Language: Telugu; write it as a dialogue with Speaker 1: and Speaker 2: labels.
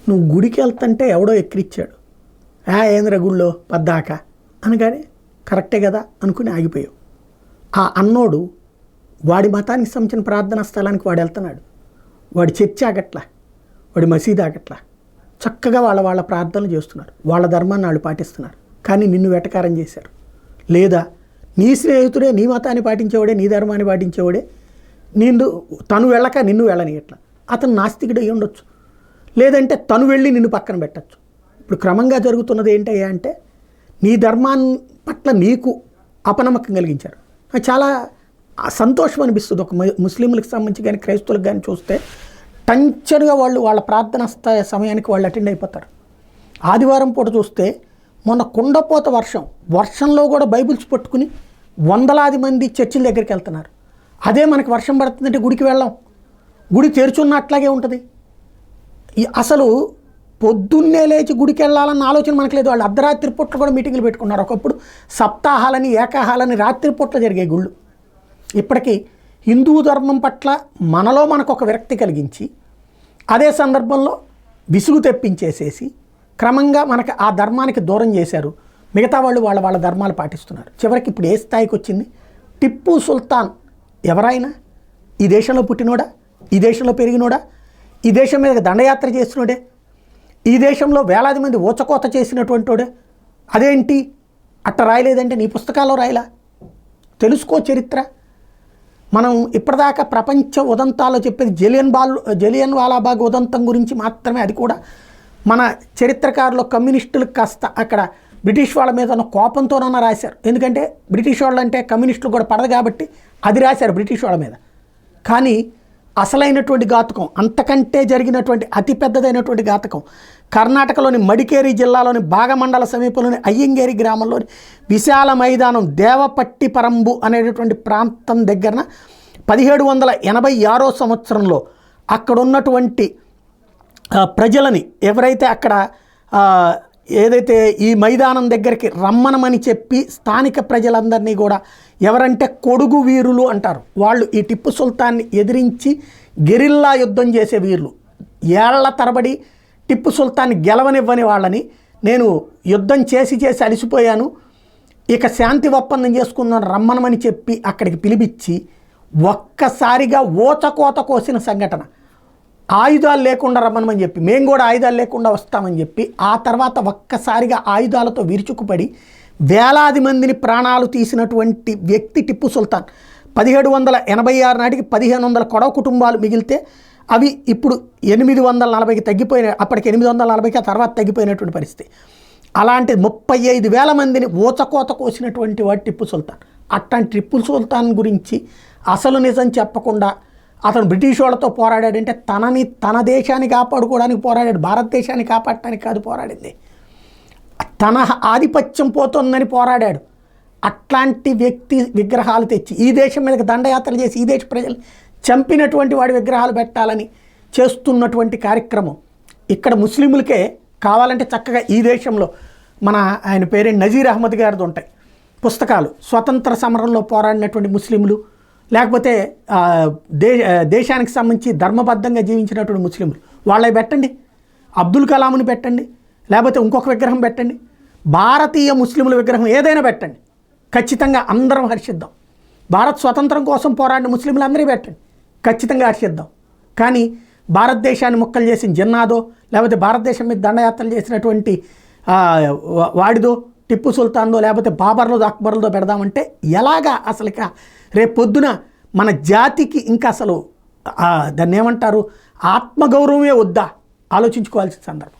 Speaker 1: నువ్వు గుడికి వెళ్తుంటే ఎవడో ఎక్కిరిచ్చాడు, ఏంద్ర గుళ్ళో పద్దాక అనగానే కరెక్టే కదా అనుకుని ఆగిపోయావు. ఆ అన్నోడు వాడి మతానికి సంబంధించిన ప్రార్థనా స్థలానికి వాడు వెళ్తున్నాడు, వాడి చర్చి ఆగట్లా, వాడి మసీదు ఆగట్లా, చక్కగా వాళ్ళ ప్రార్థనలు చేస్తున్నారు, వాళ్ళ ధర్మాన్ని వాళ్ళు పాటిస్తున్నారు. కానీ నిన్ను వెటకారం చేశారు. లేదా నీ స్నేహితుడే నీ మతాన్ని పాటించేవాడే, నీ ధర్మాన్ని పాటించేవాడే తను వెళ్ళక నిన్ను వెళ్ళనియట్లా, అతను నాస్తికుడు అయ్యి ఉండొచ్చు, లేదంటే తను వెళ్ళి నిన్ను పక్కన పెట్టచ్చు. ఇప్పుడు క్రమంగా జరుగుతున్నది ఏంటయ్యా అంటే నీ ధర్మాన్ని పట్ల నీకు అపనమ్మకం కలిగించారు. చాలా సంతోషం అనిపిస్తుంది. ఒక ముస్లింలకు సంబంధించి కానీ క్రైస్తవులకు కానీ చూస్తే టంచరుగా వాళ్ళ ప్రార్థన సమయానికి వాళ్ళు అటెండ్ అయిపోతారు. ఆదివారం పూట చూస్తే మొన్న కుండపోత వర్షంలో కూడా బైబిల్స్ పట్టుకుని వందలాది మంది చర్చిల దగ్గరికి వెళ్తున్నారు. అదే మనకి వర్షం పడుతుందంటే గుడికి వెళ్ళాం, గుడి తెరుచున్న అట్లాగే ఉంటుంది. అసలు పొద్దున్నే లేచి గుడికి వెళ్ళాలన్న ఆలోచన మనకు లేదు. వాళ్ళు అర్ధరాత్రి పూట్ల కూడా మీటింగ్లు పెట్టుకున్నారు. ఒకప్పుడు సప్తాహాలని ఏకాహాలని రాత్రి పూట్ల జరిగాయి గుళ్ళు. ఇప్పటికీ హిందూ ధర్మం పట్ల మనకు ఒక విరక్తి కలిగించి అదే సందర్భంలో విసుగు తెప్పించేసేసి క్రమంగా మనకు ఆ ధర్మానికి దూరం చేశారు. మిగతా వాళ్ళు వాళ్ళ ధర్మాలు పాటిస్తున్నారు. చివరికి ఇప్పుడు ఏ స్థాయికి వచ్చింది? టిప్పు సుల్తాన్ ఎవరైనా ఈ దేశంలో పుట్టినోడా, ఈ దేశంలో పెరిగినోడా, ఈ దేశం మీద దండయాత్ర చేసినోడే, ఈ దేశంలో వేలాది మంది ఊచకోత చేసినటువంటివాడే. అదేంటి అట్ట రాయలేదంటే నీ పుస్తకాల్లో రాయలా? తెలుసుకో చరిత్ర. మనం ఇప్పటిదాకా ప్రపంచ ఉదంతాల్లో చెప్పేది జలియన్ వాలాబాగ్ ఉదంతం గురించి మాత్రమే. అది కూడా మన చరిత్రకారులు కమ్యూనిస్టులకు కాస్త అక్కడ బ్రిటిష్ వాళ్ళ మీద ఉన్న కోపంతోనన్నా రాశారు. ఎందుకంటే బ్రిటిష్ వాళ్ళు అంటే కమ్యూనిస్టులు కూడా పడదు కాబట్టి అది రాశారు బ్రిటిష్ వాళ్ళ మీద. కానీ అసలైనటువంటి ఘాతకం, అంతకంటే జరిగినటువంటి అతిపెద్దదైనటువంటి ఘాతకం కర్ణాటకలోని మడికేరి జిల్లాలోని భాగమండల సమీపంలోని అయ్యంగేరి గ్రామంలోని విశాల మైదానం దేవపట్టిపరంబు అనేటటువంటి ప్రాంతం దగ్గరన 1786 సంవత్సరంలో అక్కడ ఉన్నటువంటి ప్రజలని ఎవరైతే అక్కడ ఏదైతే ఈ మైదానం దగ్గరికి రమ్మనమని చెప్పి స్థానిక ప్రజలందరినీ కూడా ఎవరంటే కొడుగు వీరులు అంటారు. వాళ్ళు ఈ టిప్పు సుల్తాన్ని ఎదిరించి గెరిల్లా యుద్ధం చేసే వీరులు. ఏళ్ల తరబడి టిప్పు సుల్తాన్ని గెలవనివ్వని వాళ్ళని నేను యుద్ధం చేసి అలసిపోయాను, ఇక శాంతి ఒప్పందం చేసుకుందాం రమ్మనమని చెప్పి అక్కడికి పిలిపించి ఒక్కసారిగా ఓచకోత కోసిన సంఘటన. ఆయుధాలు లేకుండా రమ్మనమని చెప్పి మేము కూడా ఆయుధాలు లేకుండా వస్తామని చెప్పి ఆ తర్వాత ఒక్కసారిగా ఆయుధాలతో విరుచుకుపడి వేలాది మందిని ప్రాణాలు తీసినటువంటి వ్యక్తి టిప్పు సుల్తాన్. 1786 నాటికి 1500 కొడవ కుటుంబాలు మిగిలితే అవి ఇప్పుడు 840కి తగ్గిపోయిన, అప్పటికి 840కి ఆ తర్వాత తగ్గిపోయినటువంటి పరిస్థితి. అలాంటి 35,000 మందిని ఊచకోత కోసినటువంటి వాడు టిప్పు సుల్తాన్. అట్లాంటి టిప్పు సుల్తాన్ గురించి అసలు నిజం చెప్పకుండా అతను బ్రిటిష్ వాళ్ళతో పోరాడాడంటే తన దేశాన్ని కాపాడుకోవడానికి పోరాడాడు, భారతదేశాన్ని కాపాడటానికి కాదు పోరాడింది, తన ఆధిపత్యం పోతుందని పోరాడాడు. అట్లాంటి వ్యక్తి విగ్రహాలు తెచ్చి ఈ దేశం మీదకి దండయాత్రలు చేసి ఈ దేశ ప్రజలు చంపినటువంటి వాడి విగ్రహాలు పెట్టాలని చేస్తున్నటువంటి కార్యక్రమం ఇక్కడ ముస్లింలకే కావాలంటే చక్కగా ఈ దేశంలో ఆయన పేరే నజీర్ అహ్మద్ గారిది ఉంటాయి పుస్తకాలు. స్వతంత్ర సమరంలో పోరాడినటువంటి ముస్లింలు, లేకపోతే దేశానికి సంబంధించి ధర్మబద్ధంగా జీవించినటువంటి ముస్లింలు వాళ్ళవి పెట్టండి, అబ్దుల్ కలాంని పెట్టండి, లేకపోతే ఇంకొక విగ్రహం పెట్టండి, భారతీయ ముస్లింల విగ్రహం ఏదైనా పెట్టండి, ఖచ్చితంగా అందరం హర్షిద్దాం. భారత్ స్వతంత్రం కోసం పోరాడిన ముస్లింలు అందరూ పెట్టండి, ఖచ్చితంగా హర్షిద్దాం. కానీ భారతదేశాన్ని ముక్కలు చేసిన జిన్నాదో, లేకపోతే భారతదేశం మీద దండయాత్రలు చేసినటువంటి వాడిదో, టిప్పు సుల్తాన్దో, లేకపోతే బాబర్లదో అక్బర్లదో పెడదామంటే ఎలాగా? అసలు రేపు పొద్దున మన జాతికి ఇంకా అసలు దాన్ని ఏమంటారు, ఆత్మగౌరవమే వద్దా? ఆలోచించుకోవాల్సిన సందర్భం.